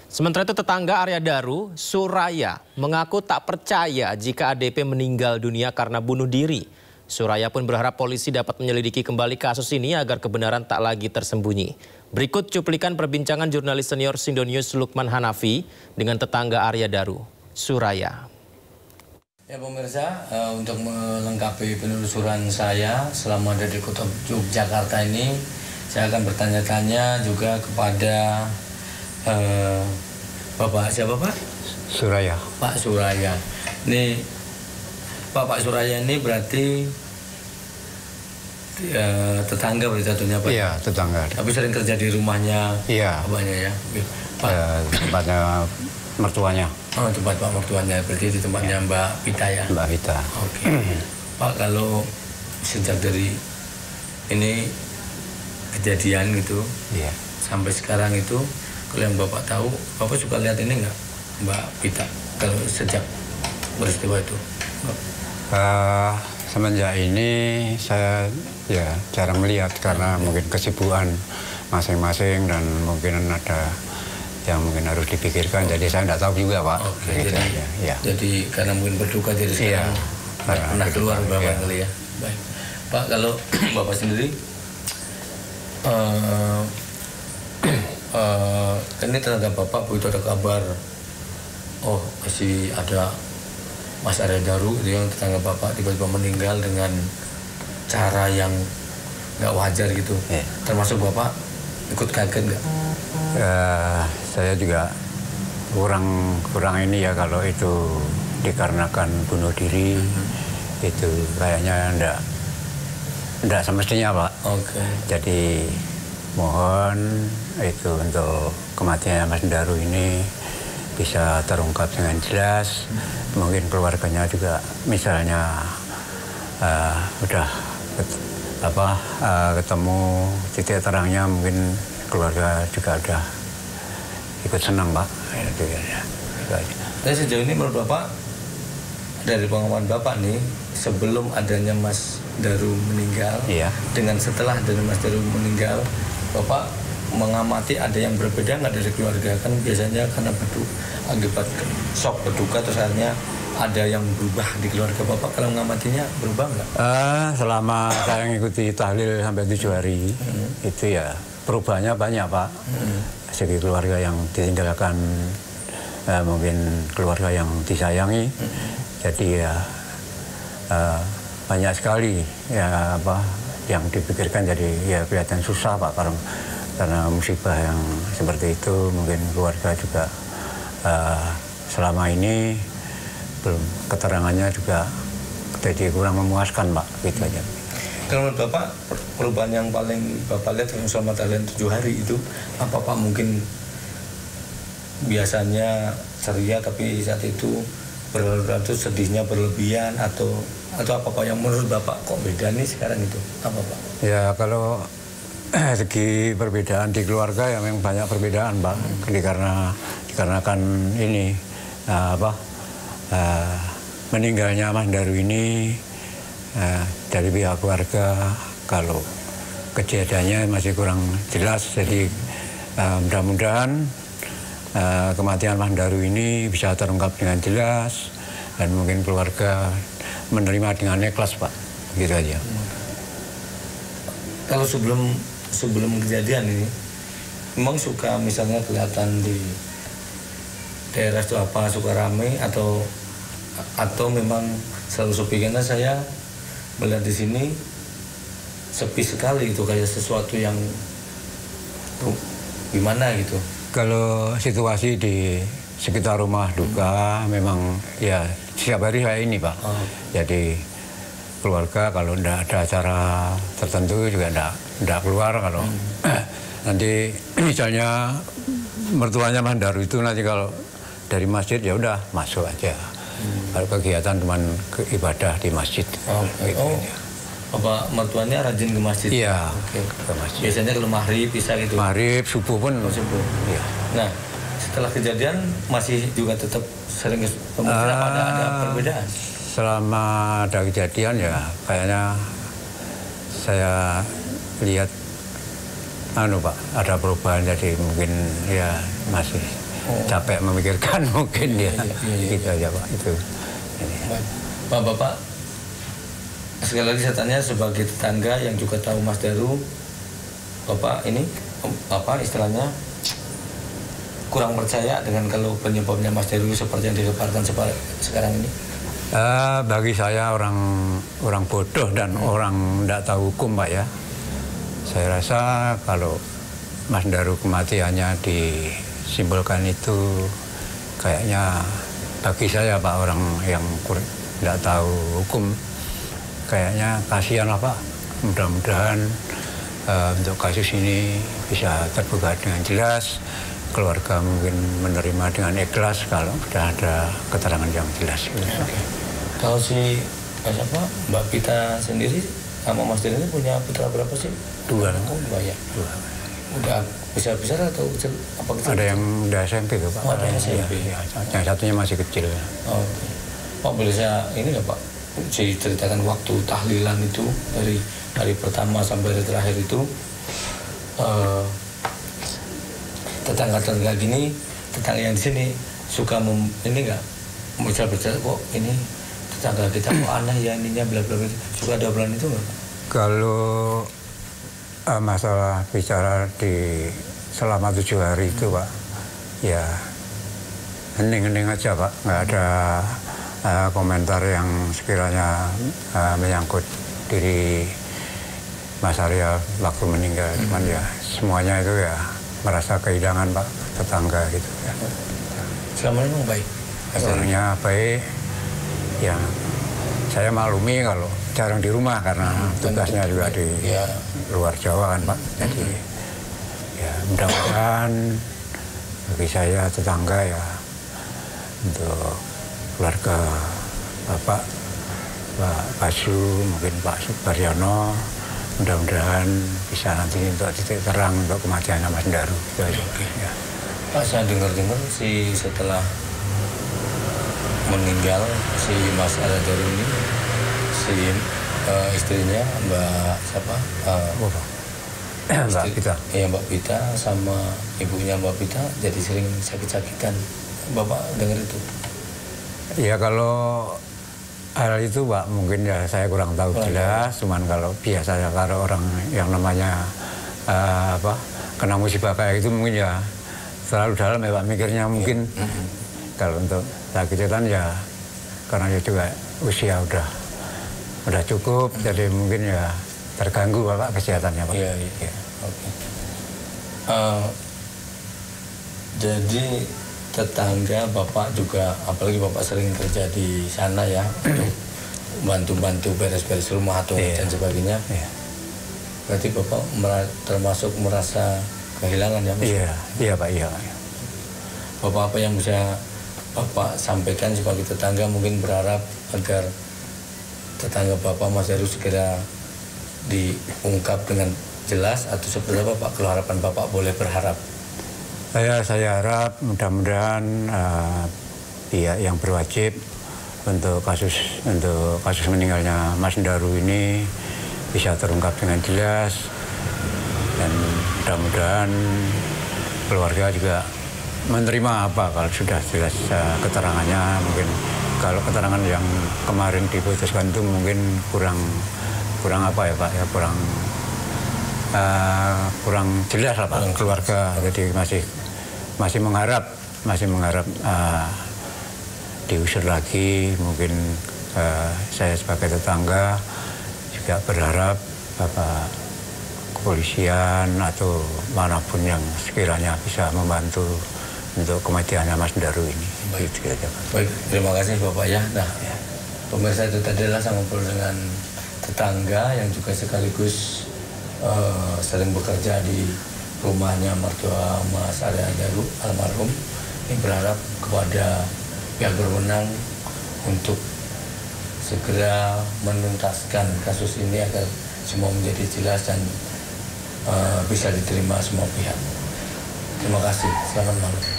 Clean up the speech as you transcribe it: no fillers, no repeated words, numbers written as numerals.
Sementara itu tetangga Arya Daru, Suraya, mengaku tak percaya jika ADP meninggal dunia karena bunuh diri. Suraya pun berharap polisi dapat menyelidiki kembali kasus ini agar kebenaran tak lagi tersembunyi. Berikut cuplikan perbincangan jurnalis senior Sindonews Lukman Hanafi dengan tetangga Arya Daru, Suraya. Ya pemirsa, untuk melengkapi penelusuran saya selama ada di kota Yogyakarta ini, saya akan bertanya-tanya juga kepada Bapak siapa Pak? Suraya. Pak Suraya. Ini Pak Suraya ini berarti tetangga berarti satunya Pak? Iya, tetangga. Tapi sering kerja di rumahnya? Iya. Abahnya ya? Pak. Tempatnya mertuanya. Oh, tempat Pak mertuanya, berarti di tempatnya Mbak Pita ya? Mbak Pita. Oke. Pak, kalau sejak dari ini kejadian gitu, iya, sampai sekarang itu, kalau yang Bapak tahu, Bapak suka lihat ini nggak, Mbak Pita, kalau sejak peristiwa itu? Semenjak ini saya ya jarang melihat karena mungkin kesibukan masing-masing dan mungkin ada yang mungkin harus dipikirkan, jadi saya tidak tahu juga Pak. Oke, gitu jadi, ya. Jadi karena mungkin berduka jadi sekarang pernah keluar Bapak kali ya. Baik. Pak, kalau Bapak sendiri, ini tetangga Bapak begitu ada kabar, oh masih ada Mas Arya Daru, yang tetangga Bapak tiba-tiba meninggal dengan cara yang nggak wajar gitu. Termasuk Bapak ikut kaget nggak? Saya juga kurang ini ya kalau itu dikarenakan bunuh diri, itu kayaknya enggak semestinya Pak. Oke. Jadi mohon itu untuk kematian Mas Daru ini bisa terungkap dengan jelas. Mungkin keluarganya juga misalnya udah ketemu titik terangnya, mungkin keluarga juga udah ikut senang Pak. Tapi sejauh ini menurut Bapak, dari pengalaman Bapak nih, sebelum adanya Mas Daru meninggal, iya, dengan setelah dari Mas Daru meninggal, Bapak mengamati ada yang berbeda nggak dari keluarga? Kan biasanya karena akibat shock berduka terus akhirnya ada yang berubah di keluarga Bapak. Kalau mengamatinya berubah nggak? Selama saya mengikuti tahlil sampai 7 hari, itu ya perubahannya banyak Pak. Segi keluarga yang ditinggalkan, mungkin keluarga yang disayangi, jadi ya banyak sekali ya yang dipikirkan, jadi ya kelihatan susah Pak karena musibah yang seperti itu. Mungkin keluarga juga selama ini belum keterangannya juga jadi kurang memuaskan Pak, gitu aja. Kalau menurut Bapak, perubahan yang paling Bapak lihat selama tahlil 7 hari itu apa Pak? Mungkin biasanya ceria tapi saat itu sedihnya berlebihan atau apa Pak yang menurut Bapak kok beda nih sekarang itu? Apa Pak? Ya kalau segi perbedaan di keluarga ya memang banyak perbedaan Pak. Dikarenakan ini meninggalnya Mas Daru ini dari pihak keluarga, kalau kejadiannya masih kurang jelas, jadi mudah-mudahan kematian Mas Daru ini bisa terungkap dengan jelas dan mungkin keluarga menerima dengan ikhlas Pak, gitu aja. Kalau sebelum kejadian ini, memang suka misalnya kelihatan di daerah itu apa, suka rame atau memang selalu sepi? Karena saya melihat di sini sepi sekali, itu kayak sesuatu yang gimana gitu. Kalau situasi di sekitar rumah duka memang ya setiap hari kayak ini Pak. Jadi keluarga kalau tidak ada acara tertentu juga tidak keluar. Kalau nanti misalnya mertuanya Mas Daru itu nanti kalau dari masjid ya udah masuk aja. Kalau kegiatan cuma ibadah di masjid. Apa mertuanya rajin ke masjid? Iya. Ke masjid. Biasanya kalau maghrib bisa gitu. Maghrib, subuh pun. Subuh. Iya. Nah, setelah kejadian masih juga tetap sering ada perbedaan? Selama ada kejadian ya kayaknya saya lihat Pak, ada perubahan, jadi mungkin ya masih capek memikirkan mungkin ya. Gitu aja Pak itu. Bapak, sekali lagi saya tanya sebagai tetangga yang juga tahu Mas Daru, Bapak ini apa istilahnya kurang percaya dengan kalau penyebabnya Mas Daru seperti yang dilemparkan sekarang ini? Bagi saya orang bodoh dan orang tidak tahu hukum Pak ya. Saya rasa kalau Mas Daru kematiannya disimbolkan itu kayaknya bagi saya Pak orang yang tidak tahu hukum kayaknya kasihan lah Pak. Mudah-mudahan untuk kasus ini bisa terbuka dengan jelas. Keluarga mungkin menerima dengan ikhlas kalau sudah ada keterangan yang jelas. Okay. Kalau si Mbak Pita sendiri sama Mas Daru ini punya putra berapa sih? 2. Oh, 2 ya. 2. Udah besar-besar atau kecil? Apa kecil? Ada yang udah SMP tuh Pak. Oh, ada SMP. Ya, yang satunya masih kecil. Oh, okay. Pak boleh saya ini nggak Pak? Ceritakan waktu tahlilan itu dari hari pertama sampai hari terakhir itu. Tetangga-tetangga gini, tetangga yang di sini suka ini nggak bisa bercerita kok ini tetangga kita kok aneh ya ininya bla bla bla, suka ada obrolan itu nggak? Kalau masalah bicara di selama 7 hari itu Pak, ya hening-hening aja Pak, nggak ada komentar yang sekiranya menyangkut diri Mas Arya waktu meninggal, cuman ya semuanya itu ya merasa kehilangan Pak, tetangga gitu ya. Selama ini memang baik? Orangnya baik, ya saya maklumi kalau jarang di rumah karena tugasnya juga di luar Jawa kan Pak. Jadi ya mudah-mudahan bagi saya tetangga ya untuk keluarga Bapak, Pak Basu, mungkin Pak Subaryono, mudah-mudahan bisa nanti untuk titik terang untuk kematiannya Mas Daru. Ya. Pak, saya dengar-dengar setelah meninggal si Mas Arya Daru ini, si istrinya Mbak siapa? Mbak Pita. Iya Mbak Pita sama ibunya Mbak Pita jadi sering sakit-sakitan. Bapak dengar itu? Ya kalau hal itu Pak mungkin ya saya kurang tahu jelas, cuman kalau biasanya kalau orang yang namanya kena musibah kayak itu mungkin ya terlalu dalam ya Pak mikirnya mungkin. Kalau untuk sakitan ya karena dia juga usia udah cukup, jadi mungkin ya terganggu Pak kesehatannya Pak. Iya. Oke. Jadi tetangga Bapak juga, apalagi Bapak sering kerja di sana ya, bantu-bantu beres-beres rumah atau dan sebagainya. Berarti Bapak termasuk merasa kehilangan ya Mas? Iya Pak, iya. Bapak apa yang bisa Bapak sampaikan sebagai tetangga, mungkin berharap agar tetangga Bapak Mas Daru segera diungkap dengan jelas, atau seperti apa Pak? Kalau harapan Bapak boleh berharap. Saya harap mudah-mudahan pihak yang berwajib untuk kasus meninggalnya Mas Daru ini bisa terungkap dengan jelas, dan mudah-mudahan keluarga juga menerima apa kalau sudah jelas keterangannya. Mungkin kalau keterangan yang kemarin diputuskan itu mungkin kurang apa ya Pak ya, kurang jelas lah Pak keluarga. Jadi masih mengharap diusir lagi. Mungkin saya sebagai tetangga juga berharap Bapak kepolisian atau manapun yang sekiranya bisa membantu untuk kematiannya Mas Daru ini. Baik, terima kasih Bapak ya. Nah, pemirsa, itu tadi adalah saya ngobrol dengan tetangga yang juga sekaligus sering bekerja di rumahnya mertua Mas Arya Daru almarhum. Ini berharap kepada pihak berwenang untuk segera menuntaskan kasus ini agar semua menjadi jelas dan bisa diterima semua pihak. Terima kasih. Selamat malam.